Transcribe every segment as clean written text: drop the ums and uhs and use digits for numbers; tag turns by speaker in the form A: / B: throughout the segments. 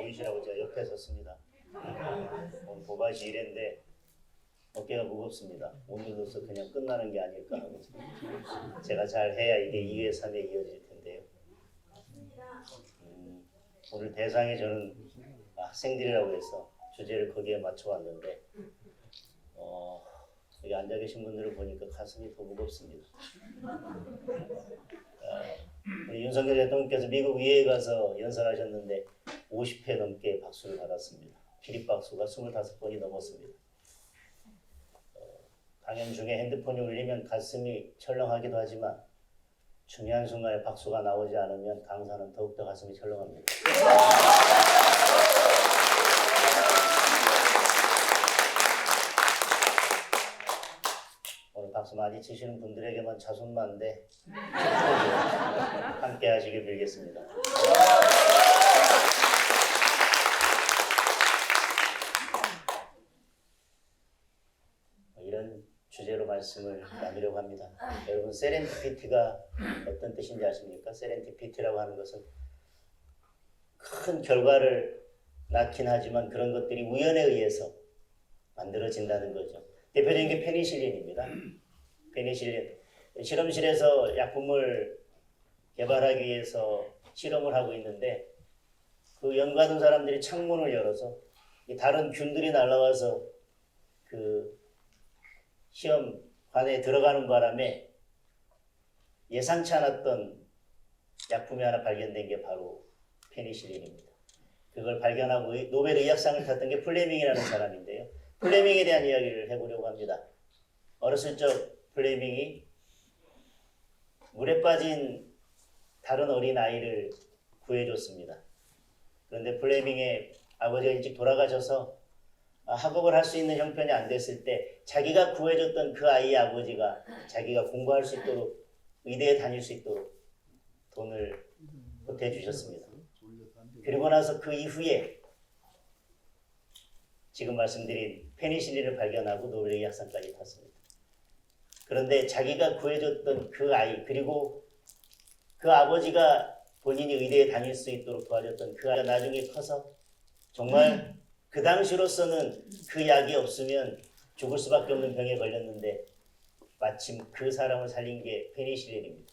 A: 보이시라고 제가 옆에 섰습니다. 오늘 도바시 1회인데 어깨가 무겁습니다. 오늘로서 그냥 끝나는 게 아닐까 하고 제가 잘 해야 이게 2회, 3회 이어질 텐데요. 오늘 대상에 저는 학생들이라고 해서 주제를 거기에 맞춰왔는데 여기 앉아 계신 분들을 보니까 가슴이 더 무겁습니다. 윤석열 대통령께서 미국 의회에 가서 연설하셨는데 50회 넘게 박수를 받았습니다. 기립박수가 25번이 넘었습니다. 강연 중에 핸드폰이 울리면 가슴이 철렁하기도 하지만 중요한 순간에 박수가 나오지 않으면 강사는 더욱더 가슴이 철렁합니다. 오늘 박수 많이 치시는 분들에게만 자손만데 함께 하시길 빌겠습니다. 이런 주제로 말씀을 나누려고 합니다. 여러분, 세렌디피티가 어떤 뜻인지 아십니까? 세렌디피티라고 하는 것은 큰 결과를 낳긴 하지만 그런 것들이 우연에 의해서 만들어진다는 거죠. 대표적인 게 페니실린입니다. 페니실린. 실험실에서 약품을 개발하기 위해서 실험을 하고 있는데 그 연구하는 사람들이 창문을 열어서 다른 균들이 날아와서 그 시험관에 들어가는 바람에 예상치 않았던 약품이 하나 발견된 게 바로 페니실린입니다. 그걸 발견하고 노벨 의학상을 탔던 게 플레밍이라는 사람인데요. 플레밍에 대한 이야기를 해보려고 합니다. 어렸을 적 플레밍이 물에 빠진 다른 어린 아이를 구해줬습니다. 그런데 플레밍의 아버지가 일찍 돌아가셔서 학업을 할 수 있는 형편이 안 됐을 때 자기가 구해줬던 그 아이의 아버지가 자기가 공부할 수 있도록 의대에 다닐 수 있도록 돈을 보태주셨습니다. 그리고 나서 그 이후에 지금 말씀드린 페니실린을 발견하고 노벨 의학상까지 탔습니다. 그런데 자기가 구해줬던 그 아이 그리고 그 아버지가 본인이 의대에 다닐 수 있도록 도와줬던 그 아이가 나중에 커서 정말 그 당시로서는 그 약이 없으면 죽을 수밖에 없는 병에 걸렸는데 마침 그 사람을 살린 게 페니실린입니다.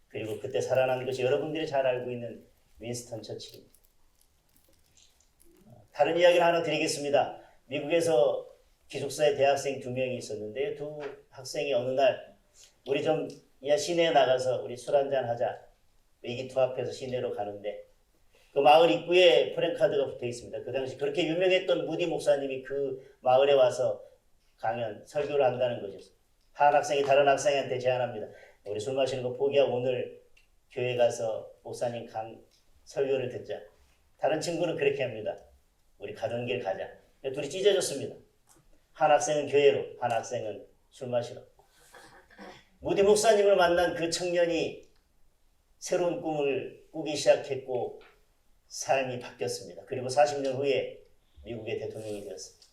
A: 그리고 그때 살아난 것이 여러분들이 잘 알고 있는 윈스턴 처칠입니다. 다른 이야기를 하나 드리겠습니다. 미국에서 기숙사에 대학생 2명이 있었는데요. 두 학생이 어느 날 우리 좀 시내에 나가서 우리 술 한잔 하자. 의기투 앞에서 시내로 가는데 그 마을 입구에 프랜카드가 붙어 있습니다. 그 당시 그렇게 유명했던 무디 목사님이 그 마을에 와서 강연, 설교를 한다는 것이었어요. 한 학생이 다른 학생한테 제안합니다. 우리 술 마시는 거 포기하고 오늘 교회 가서 목사님 설교를 듣자. 다른 친구는 그렇게 합니다. 우리 가던 길 가자. 둘이 찢어졌습니다. 한 학생은 교회로, 한 학생은 술 마시러. 무디 목사님을 만난 그 청년이 새로운 꿈을 꾸기 시작했고 삶이 바뀌었습니다. 그리고 40년 후에 미국의 대통령이 되었습니다.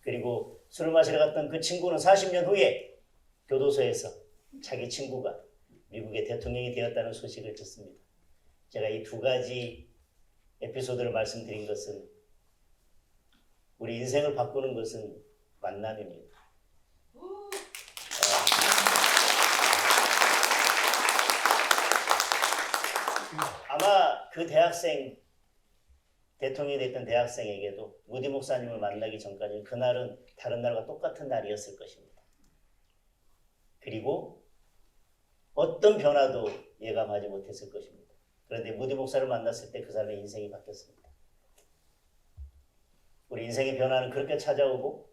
A: 그리고 술을 마시러 갔던 그 친구는 40년 후에 교도소에서 자기 친구가 미국의 대통령이 되었다는 소식을 듣습니다. 제가 이 두 가지 에피소드를 말씀드린 것은 우리 인생을 바꾸는 것은 만남입니다. 아마 그 대통령이 됐던 대학생에게도 무디 목사님을 만나기 전까지는 그날은 다른 날과 똑같은 날이었을 것입니다. 그리고 어떤 변화도 예감하지 못했을 것입니다. 그런데 무디 목사를 만났을 때 그 사람의 인생이 바뀌었습니다. 우리 인생의 변화는 그렇게 찾아오고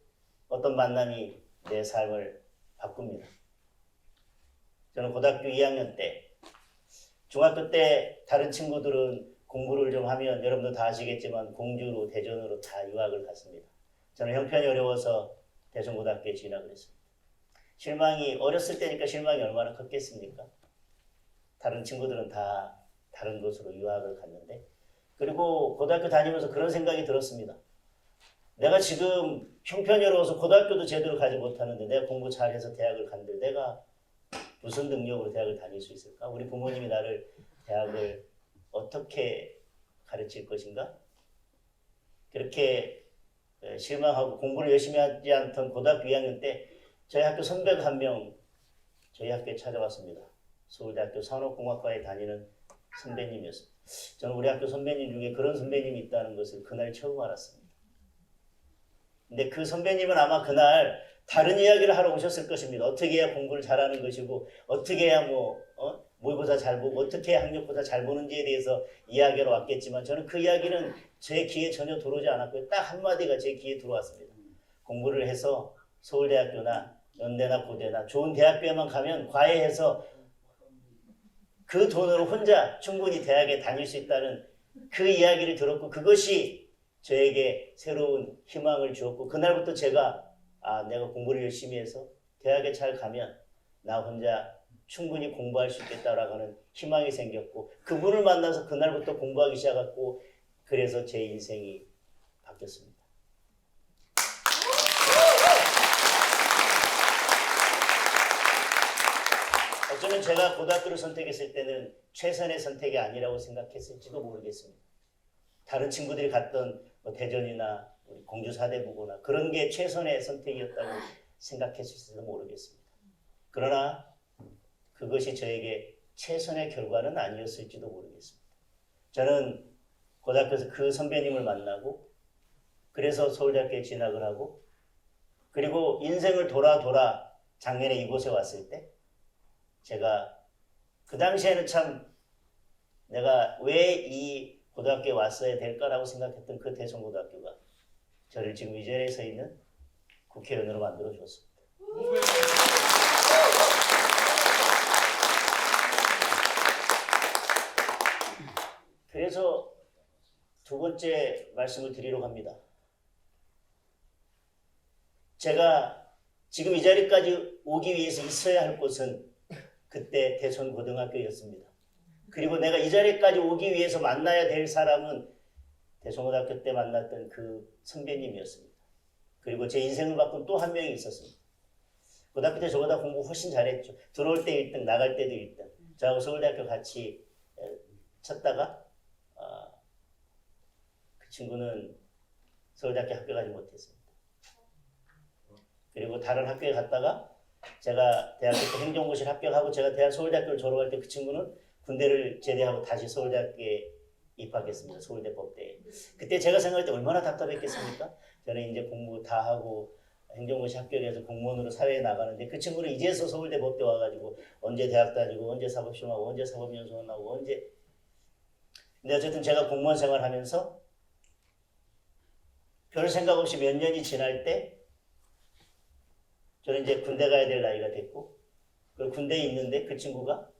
A: 어떤 만남이 내 삶을 바꿉니다. 저는 고등학교 2학년 때 중학교 때 다른 친구들은 공부를 좀 하면 여러분도 다 아시겠지만 공주로 대전으로 다 유학을 갔습니다. 저는 형편이 어려워서 대전고등학교에 진학을 했습니다. 실망이 어렸을 때니까 실망이 얼마나 컸겠습니까? 다른 친구들은 다 다른 곳으로 유학을 갔는데 그리고 고등학교 다니면서 그런 생각이 들었습니다. 내가 지금 형편이 어려워서 고등학교도 제대로 가지 못하는데 내가 공부 잘해서 대학을 간들 내가 무슨 능력으로 대학을 다닐 수 있을까? 우리 부모님이 나를 대학을 어떻게 가르칠 것인가? 그렇게 실망하고 공부를 열심히 하지 않던 고등학교 2학년 때 저희 학교 선배가 한 명 저희 학교에 찾아왔습니다. 서울대학교 산업공학과에 다니는 선배님이었습니다. 저는 우리 학교 선배님 중에 그런 선배님이 있다는 것을 그날 처음 알았습니다. 근데 그 선배님은 아마 그날 다른 이야기를 하러 오셨을 것입니다. 어떻게 해야 공부를 잘하는 것이고 어떻게 해야 모의고사 잘 보고 어떻게 해야 학력고사 잘 보는지에 대해서 이야기하러 왔겠지만 저는 그 이야기는 제 귀에 전혀 들어오지 않았고요. 딱 한마디가 제 귀에 들어왔습니다. 공부를 해서 서울대학교나 연대나 고대나 좋은 대학교에만 가면 과외해서 그 돈으로 혼자 충분히 대학에 다닐 수 있다는 그 이야기를 들었고 그것이 저에게 새로운 희망을 주었고 그날부터 제가 내가 공부를 열심히 해서 대학에 잘 가면 나 혼자 충분히 공부할 수 있겠다라고 하는 희망이 생겼고 그분을 만나서 그날부터 공부하기 시작했고 그래서 제 인생이 바뀌었습니다. 어쩌면 제가 고등학교를 선택했을 때는 최선의 선택이 아니라고 생각했을지도 모르겠습니다. 다른 친구들이 갔던 대전이나 공주 사대부고나 그런 게 최선의 선택이었다고 생각했을지도 모르겠습니다. 그러나 그것이 저에게 최선의 결과는 아니었을지도 모르겠습니다. 저는 고등학교에서 그 선배님을 만나고 그래서 서울대학교에 진학을 하고 그리고 인생을 돌아 작년에 이곳에 왔을 때 제가 그 당시에는 참 내가 왜 이 고등학교에 왔어야 될까라고 생각했던 그 대성고등학교가 저를 지금 이 자리에 서 있는 국회의원으로 만들어 주었습니다. 그래서 두 번째 말씀을 드리려고 합니다. 제가 지금 이 자리까지 오기 위해서 있어야 할 곳은 그때 대천고등학교였습니다. 그리고 내가 이 자리까지 오기 위해서 만나야 될 사람은 대천고등학교 때 만났던 그 선배님이었습니다. 그리고 제 인생을 바꾼 또 한 명이 있었습니다. 고등학교 때 저보다 공부 훨씬 잘했죠. 들어올 때 1등, 나갈 때도 1등. 저하고 서울대학교 같이 쳤다가 그 친구는 서울대학교 학교 가지 못했습니다. 그리고 다른 학교에 갔다가 제가 대학교 때 행정고시를 합격하고 제가 서울대학교를 졸업할 때 그 친구는 군대를 제대하고 다시 서울대학교에 입학했습니다. 서울대법대에. 그때 제가 생각할 때 얼마나 답답했겠습니까? 저는 이제 공부 다 하고 행정고시 합격해서 공무원으로 사회에 나가는데 그 친구는 이제서 서울대법대 와가지고 언제 대학 다니고 언제 사법시험하고 언제 사법연수원하고 언제 근데 어쨌든 제가 공무원 생활하면서 별 생각 없이 몇 년이 지날 때 저는 이제 군대 가야 될 나이가 됐고 그 군대에 있는데 그 친구가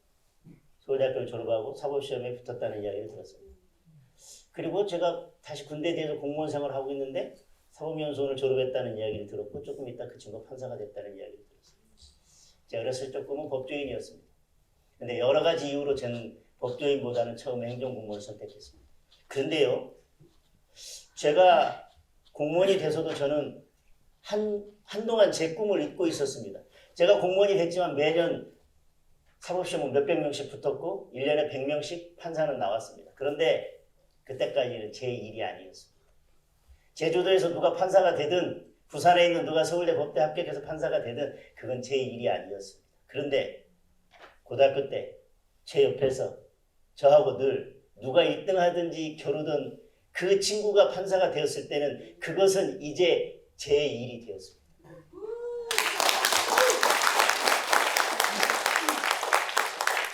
A: 서울대학교를 졸업하고 사법시험에 붙었다는 이야기를 들었어요. 그리고 제가 다시 군대에 대해서 공무원 생활을 하고 있는데 사법연수원을 졸업했다는 이야기를 들었고 조금 있다 그 친구가 판사가 됐다는 이야기를 들었어요. 제가 어렸을 적 꿈은 법조인이었습니다. 근데 여러 가지 이유로 저는 법조인보다는 처음에 행정공무원을 선택했습니다. 그런데요, 제가 공무원이 돼서도 저는 한동안 제 꿈을 잊고 있었습니다. 제가 공무원이 됐지만 매년 사법시험은 몇백 명씩 붙었고 1년에 100명씩 판사는 나왔습니다. 그런데 그때까지는 제 일이 아니었습니다. 제주도에서 누가 판사가 되든 부산에 있는 누가 서울대 법대 합격해서 판사가 되든 그건 제 일이 아니었습니다. 그런데 고등학교 때 제 옆에서 저하고 늘 누가 1등 하든지 겨루던 그 친구가 판사가 되었을 때는 그것은 이제 제 일이 되었습니다.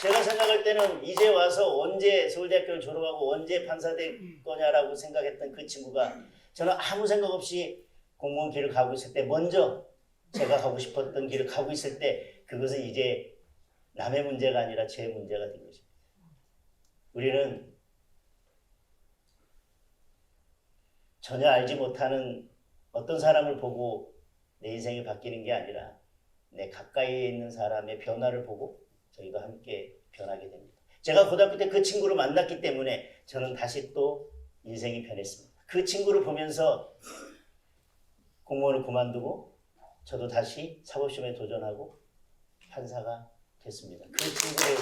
A: 제가 생각할 때는 이제 와서 언제 서울대학교를 졸업하고 언제 판사 될 거냐라고 생각했던 그 친구가 저는 아무 생각 없이 공무원 길을 가고 있을 때 먼저 제가 가고 싶었던 길을 가고 있을 때 그것은 이제 남의 문제가 아니라 제 문제가 된 것입니다. 우리는 전혀 알지 못하는 어떤 사람을 보고 내 인생이 바뀌는 게 아니라 내 가까이에 있는 사람의 변화를 보고 저희가 함께 변하게 됩니다. 제가 고등학교 때 그 친구를 만났기 때문에 저는 다시 또 인생이 변했습니다. 그 친구를 보면서 공무원을 그만두고 저도 다시 사법시험에 도전하고 판사가 됐습니다. 그 친구를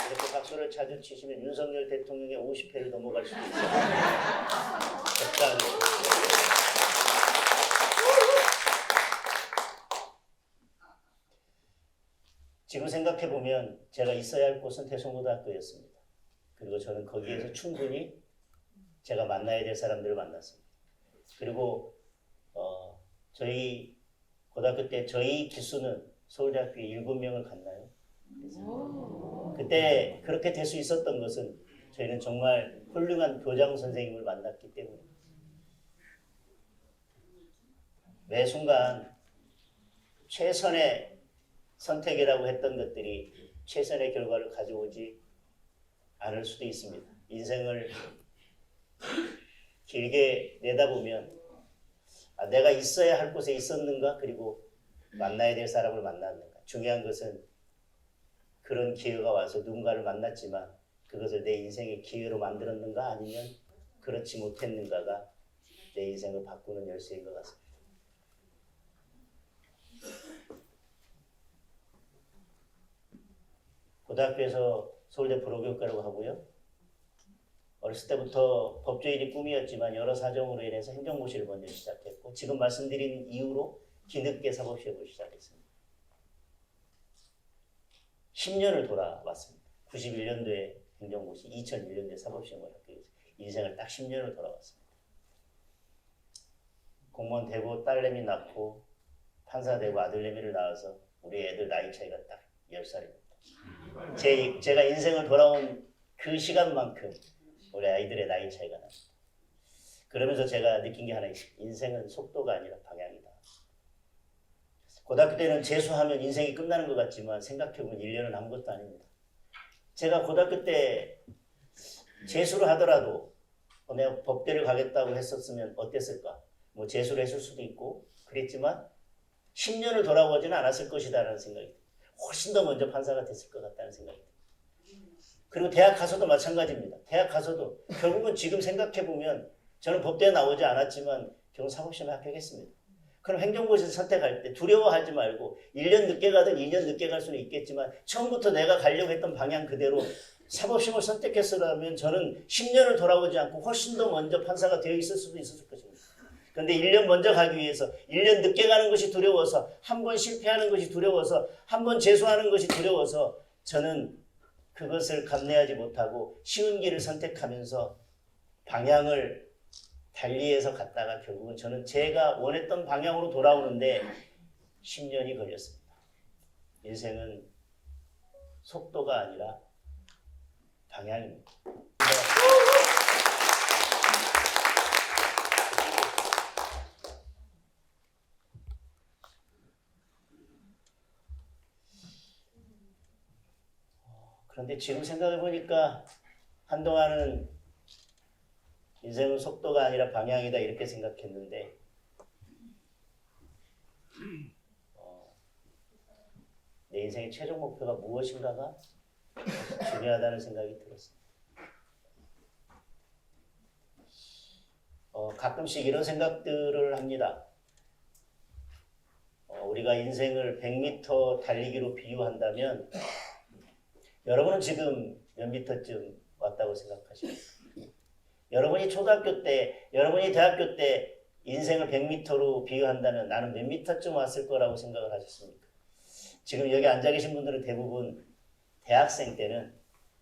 A: 이렇게 박수 박수를 자주 치시면 윤석열 대통령의 50회를 넘어갈 수도 있어요. 적당히. 지금 생각해보면 제가 있어야 할 곳은 대성고등학교였습니다. 그리고 저는 거기에서 충분히 제가 만나야 될 사람들을 만났습니다. 그리고 저희 고등학교 때 저희 기수는 서울대학교에 7명을 갔나요? 그때 그렇게 될 수 있었던 것은 저희는 정말 훌륭한 교장 선생님을 만났기 때문입니다. 매 순간 최선의 선택이라고 했던 것들이 최선의 결과를 가져오지 않을 수도 있습니다. 인생을 길게 내다보면 내가 있어야 할 곳에 있었는가, 그리고 만나야 될 사람을 만났는가. 중요한 것은 그런 기회가 와서 누군가를 만났지만 그것을 내 인생의 기회로 만들었는가, 아니면 그렇지 못했는가가 내 인생을 바꾸는 열쇠인 것 같습니다. 고등학교에서 서울대 불어교육과라고 하고요. 어렸을 때부터 법조인이 꿈이었지만 여러 사정으로 인해서 행정고시를 먼저 시작했고, 지금 말씀드린 이후로 뒤늦게 사법시험을 시작했습니다. 10년을 돌아왔습니다. 91년도에 행정고시, 2001년도에 사법시험을 합격해서 인생을 딱 10년을 돌아왔습니다. 공무원 되고 딸내미 낳고 판사 되고 아들내미를 낳아서 우리 애들 나이 차이가 딱 10살입니다. 제가 인생을 돌아온 그 시간만큼 우리 아이들의 나이 차이가 납니다. 그러면서 제가 느낀 게 하나 있습니다. 인생은 속도가 아니라 방향이다. 고등학교 때는 재수하면 인생이 끝나는 것 같지만 생각해보면 1년은 아무것도 아닙니다. 제가 고등학교 때 재수를 하더라도 내가 법대를 가겠다고 했었으면 어땠을까? 뭐 재수를 했을 수도 있고 그랬지만 10년을 돌아오지는 않았을 것이다라는 생각이 듭니다. 훨씬 더 먼저 판사가 됐을 것 같다는 생각이 듭니다. 그리고 대학 가서도 마찬가지입니다. 대학 가서도 결국은 지금 생각해보면 저는 법대에 나오지 않았지만 결국 사법시험에 합격했습니다. 그럼 행정고시를 선택할 때 두려워하지 말고 1년 늦게 가든 2년 늦게 갈 수는 있겠지만 처음부터 내가 가려고 했던 방향 그대로 사법시험을 선택했으라면 저는 10년을 돌아오지 않고 훨씬 더 먼저 판사가 되어 있을 수도 있었을 것입니다. 그런데 1년 먼저 가기 위해서 1년 늦게 가는 것이 두려워서, 한 번 실패하는 것이 두려워서, 한 번 재수하는 것이 두려워서 저는 그것을 감내하지 못하고 쉬운 길을 선택하면서 방향을 달리해서 갔다가 결국은 저는 제가 원했던 방향으로 돌아오는데 10년이 걸렸습니다. 인생은 속도가 아니라 방향입니다. 그런데 지금 생각해 보니까 한동안은 인생은 속도가 아니라 방향이다 이렇게 생각했는데 내 인생의 최종 목표가 무엇인가가 중요하다는 생각이 들었습니다. 가끔씩 이런 생각들을 합니다. 우리가 인생을 100m 달리기로 비유한다면 여러분은 지금 몇 미터쯤 왔다고 생각하십니까? 여러분이 초등학교 때, 여러분이 대학교 때 인생을 100m로 비유한다면 나는 몇 미터쯤 왔을 거라고 생각을 하셨습니까? 지금 여기 앉아 계신 분들은 대부분 대학생 때는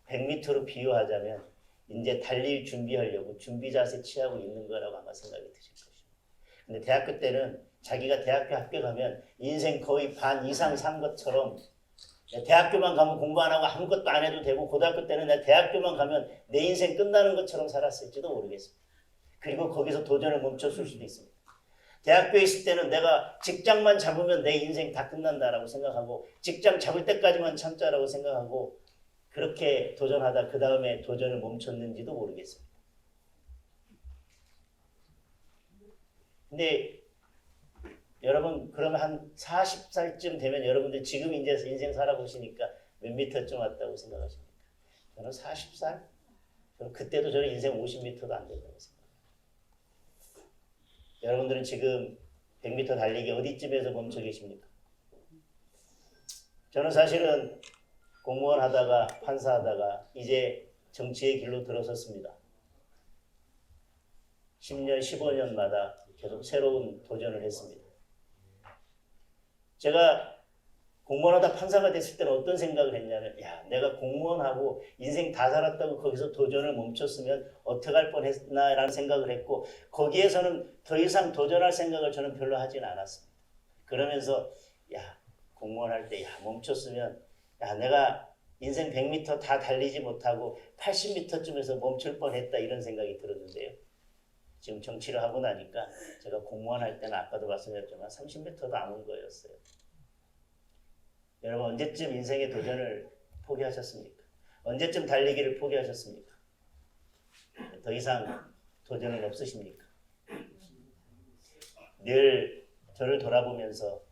A: 100m로 비유하자면 이제 달릴 준비하려고 준비 자세 취하고 있는 거라고 아마 생각이 드실 것입니다. 근데 대학교 때는 자기가 대학교 합격하면 인생 거의 반 이상 산 것처럼 대학교만 가면 공부 안 하고 아무것도 안 해도 되고 고등학교 때는 내가 대학교만 가면 내 인생 끝나는 것처럼 살았을지도 모르겠습니다. 그리고 거기서 도전을 멈췄을 수도 있습니다. 대학교에 있을 때는 내가 직장만 잡으면 내 인생 다 끝난다라고 생각하고 직장 잡을 때까지만 참자라고 생각하고 그렇게 도전하다 그 다음에 도전을 멈췄는지도 모르겠습니다. 근데 여러분 그러면 한 40살쯤 되면 여러분들 지금 이제 인생 살아보시니까 몇 미터쯤 왔다고 생각하십니까? 저는 40살? 그때도 저는 인생 50미터도 안 된다고 생각합니다. 여러분들은 지금 100m 달리기 어디쯤에서 멈춰 계십니까? 저는 사실은 공무원 하다가 판사 하다가 이제 정치의 길로 들어섰습니다. 10년, 15년마다 계속 새로운 도전을 했습니다. 제가 공무원하다 판사가 됐을 때는 어떤 생각을 했냐면, 야, 내가 공무원하고 인생 다 살았다고 거기서 도전을 멈췄으면 어떡할 뻔했나라는 생각을 했고, 거기에서는 더 이상 도전할 생각을 저는 별로 하진 않았습니다. 그러면서 야, 공무원 할 때 멈췄으면, 야, 내가 인생 100m 다 달리지 못하고 80m쯤에서 멈출 뻔했다, 이런 생각이 들었는데요. 지금 정치를 하고 나니까 제가 공무원 할 때는 아까도 말씀드렸지만 30m도 안 온 거였어요. 여러분, 언제쯤 인생의 도전을 포기하셨습니까? 언제쯤 달리기를 포기하셨습니까? 더 이상 도전은 없으십니까? 늘 저를 돌아보면서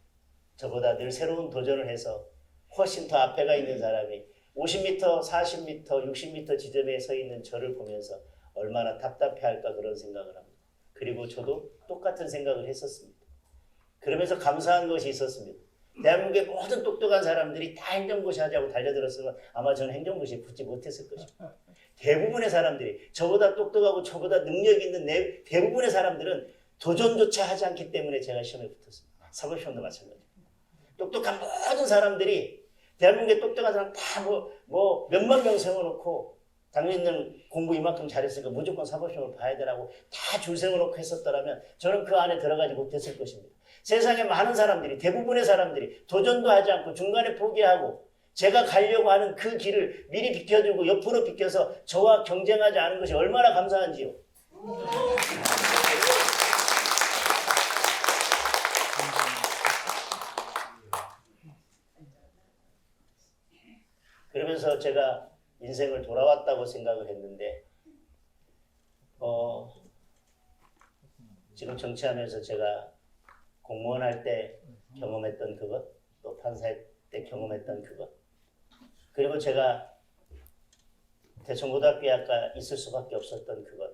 A: 저보다 늘 새로운 도전을 해서 훨씬 더 앞에 가 있는 사람이 50m, 40m, 60m 지점에 서 있는 저를 보면서 얼마나 답답해할까, 그런 생각을 합니다. 그리고 저도 똑같은 생각을 했었습니다. 그러면서 감사한 것이 있었습니다. 대한민국의 모든 똑똑한 사람들이 다 행정고시 하자고 달려들었으면 아마 저는 행정고시에 붙지 못했을 것입니다. 대부분의 사람들이, 저보다 똑똑하고 저보다 능력 있는 대부분의 사람들은 도전조차 하지 않기 때문에 제가 시험에 붙었습니다. 사법시험도 마찬가지입니다. 똑똑한 모든 사람들이, 대한민국의 똑똑한 사람 다 몇만 명 세워놓고 당신은 공부 이만큼 잘했으니까 무조건 사법시험을 봐야 되라고 다 줄 세워놓고 했었더라면 저는 그 안에 들어가지 못했을 것입니다. 세상에 많은 사람들이, 대부분의 사람들이 도전도 하지 않고 중간에 포기하고 제가 가려고 하는 그 길을 미리 비켜주고 옆으로 비켜서 저와 경쟁하지 않은 것이 얼마나 감사한지요. 그러면서 제가 인생을 돌아왔다고 생각을 했는데, 지금 정치하면서 제가 공무원 할 때 경험했던 그것, 또 판사할 때 경험했던 그것, 그리고 제가 대천고등학교에 아까 있을 수밖에 없었던 그것,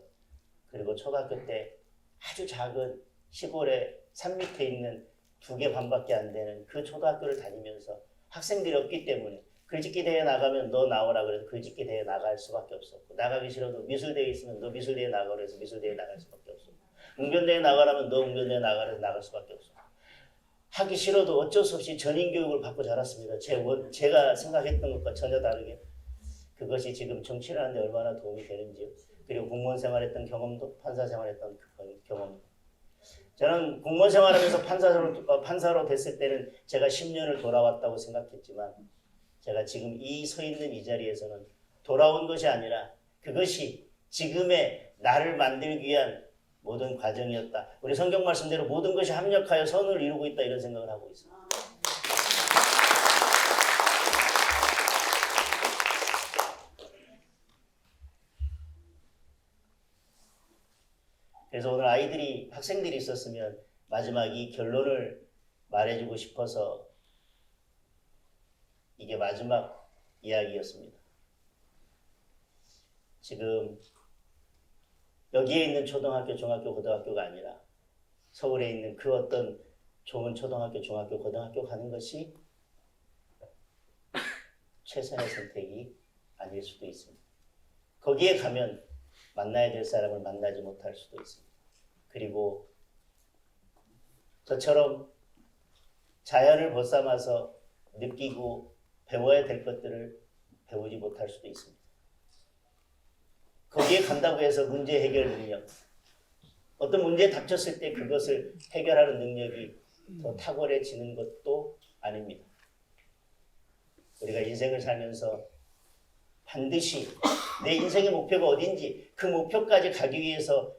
A: 그리고 초등학교 때 아주 작은 시골에 산 밑에 있는 2개 반밖에 안 되는 그 초등학교를 다니면서 학생들이 없기 때문에 글짓기 대회 나가면 너 나오라 그래서 글짓기 대회 나갈 수밖에 없었고, 나가기 싫어도 미술대회 있으면 너 미술대회 나가라 그래서 미술대회 나갈 수밖에 없었고, 웅변대회 나가라면 너 웅변대회 나가라 해서 나갈 수밖에 없었고, 하기 싫어도 어쩔 수 없이 전인교육을 받고 자랐습니다. 제가 생각했던 것과 전혀 다르게. 그것이 지금 정치를 하는데 얼마나 도움이 되는지요. 그리고 공무원 생활했던 경험도, 판사 생활했던 경험도. 저는 공무원 생활하면서 판사로 됐을 때는 제가 10년을 돌아왔다고 생각했지만, 제가 지금 서 있는 이 자리에서는 돌아온 것이 아니라 그것이 지금의 나를 만들기 위한 모든 과정이었다. 우리 성경 말씀대로 모든 것이 합력하여 선을 이루고 있다, 이런 생각을 하고 있습니다. 그래서 오늘 학생들이 있었으면 마지막 이 결론을 말해주고 싶어서 이게 마지막 이야기였습니다. 지금 여기에 있는 초등학교, 중학교, 고등학교가 아니라 서울에 있는 그 어떤 좋은 초등학교, 중학교, 고등학교 가는 것이 최선의 선택이 아닐 수도 있습니다. 거기에 가면 만나야 될 사람을 만나지 못할 수도 있습니다. 그리고 저처럼 자연을 벗삼아서 느끼고 배워야 될 것들을 배우지 못할 수도 있습니다. 거기에 간다고 해서 문제 해결 능력, 어떤 문제에 닥쳤을 때 그것을 해결하는 능력이 더 탁월해지는 것도 아닙니다. 우리가 인생을 살면서 반드시 내 인생의 목표가 어딘지, 그 목표까지 가기 위해서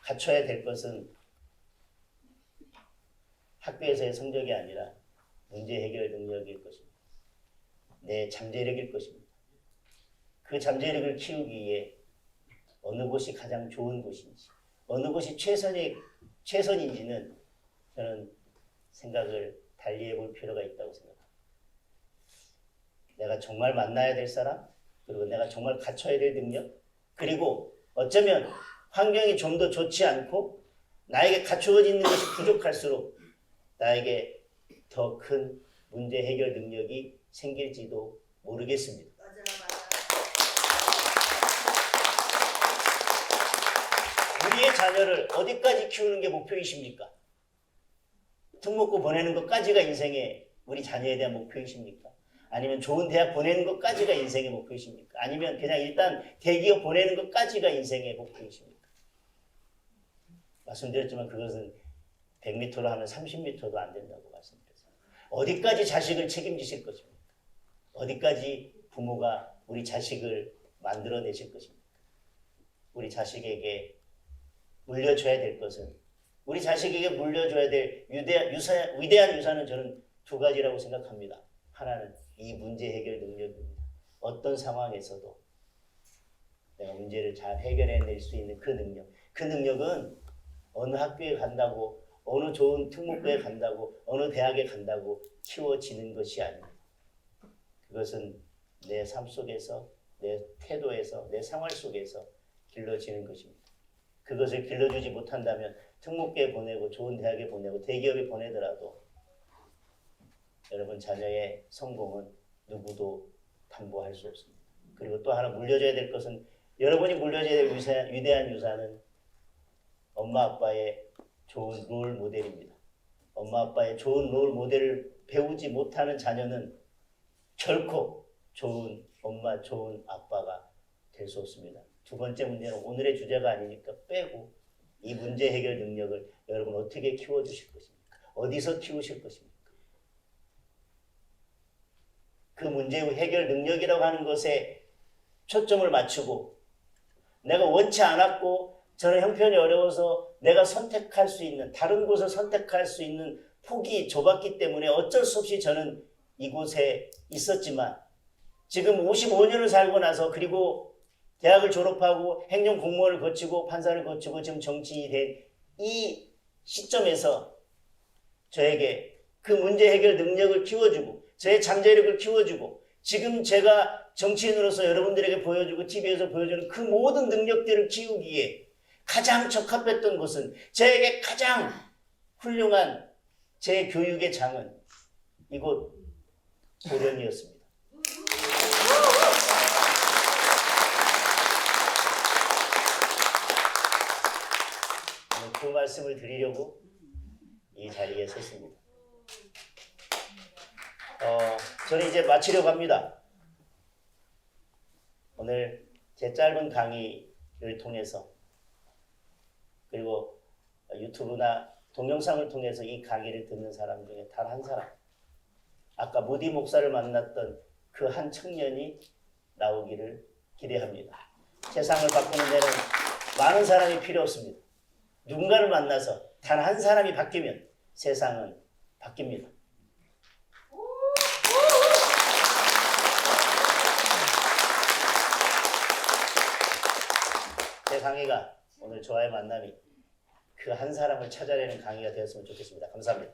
A: 갖춰야 될 것은 학교에서의 성적이 아니라 문제 해결 능력일 것입니다. 내 잠재력일 것입니다. 그 잠재력을 키우기 위해 어느 곳이 가장 좋은 곳인지, 어느 곳이 최선인지는 저는 생각을 달리해 볼 필요가 있다고 생각합니다. 내가 정말 만나야 될 사람, 그리고 내가 정말 갖춰야 될 능력, 그리고 어쩌면 환경이 좀 더 좋지 않고 나에게 갖추어져 있는 것이 부족할수록 나에게 더 큰 문제 해결 능력이 생길지도 모르겠습니다. 우리의 자녀를 어디까지 키우는 게 목표이십니까? 특목고 보내는 것까지가 인생의 우리 자녀에 대한 목표이십니까? 아니면 좋은 대학 보내는 것까지가 인생의 목표이십니까? 아니면 그냥 일단 대기업 보내는 것까지가 인생의 목표이십니까? 말씀드렸지만 그것은 100m로 하면 30m도 안 된다고 말씀드렸어요. 어디까지 자식을 책임지실 것입니까? 어디까지 부모가 우리 자식을 만들어내실 것입니까? 우리 자식에게 물려줘야 될 것은, 우리 자식에게 물려줘야 될 위대한 유산은 저는 두 가지라고 생각합니다. 하나는 이 문제 해결 능력입니다. 어떤 상황에서도 내가 문제를 잘 해결해낼 수 있는 그 능력. 그 능력은 어느 학교에 간다고, 어느 좋은 특목고에 간다고, 어느 대학에 간다고 키워지는 것이 아닙니다. 그것은 내 삶 속에서, 내 태도에서, 내 생활 속에서 길러지는 것입니다. 그것을 길러주지 못한다면 특목고에 보내고 좋은 대학에 보내고 대기업에 보내더라도 여러분 자녀의 성공은 누구도 담보할 수 없습니다. 그리고 또 하나 물려줘야 될 것은, 여러분이 물려줘야 될 위대한 유산은 엄마 아빠의 좋은 롤 모델입니다. 엄마 아빠의 좋은 롤 모델을 배우지 못하는 자녀는 결코 좋은 엄마, 좋은 아빠가 될 수 없습니다. 두 번째 문제는 오늘의 주제가 아니니까 빼고, 이 문제 해결 능력을 여러분 어떻게 키워주실 것입니까? 어디서 키우실 것입니까? 그 문제 해결 능력이라고 하는 것에 초점을 맞추고, 내가 원치 않았고 저는 형편이 어려워서 내가 선택할 수 있는, 다른 곳을 선택할 수 있는 폭이 좁았기 때문에 어쩔 수 없이 저는 이곳에 있었지만, 지금 55년을 살고 나서, 그리고 대학을 졸업하고 행정 공무원을 거치고 판사를 거치고 지금 정치인이 된 이 시점에서 저에게 그 문제 해결 능력을 키워주고 저의 잠재력을 키워주고 지금 제가 정치인으로서 여러분들에게 보여주고 TV에서 보여주는 그 모든 능력들을 키우기에 가장 적합했던 곳은, 저에게 가장 훌륭한 제 교육의 장은 이곳 고령이었습니다. 그 말씀을 드리려고 이 자리에 섰습니다. 저는 이제 마치려고 합니다. 오늘 제 짧은 강의를 통해서, 그리고 유튜브나 동영상을 통해서 이 강의를 듣는 사람 중에 단 한 사람, 아까 모디 목사를 만났던 그 한 청년이 나오기를 기대합니다. 세상을 바꾸는 데는 많은 사람이 필요 없습니다. 누군가를 만나서 단 한 사람이 바뀌면 세상은 바뀝니다. 제 강의가, 오늘 저와의 만남이 그 한 사람을 찾아내는 강의가 되었으면 좋겠습니다. 감사합니다.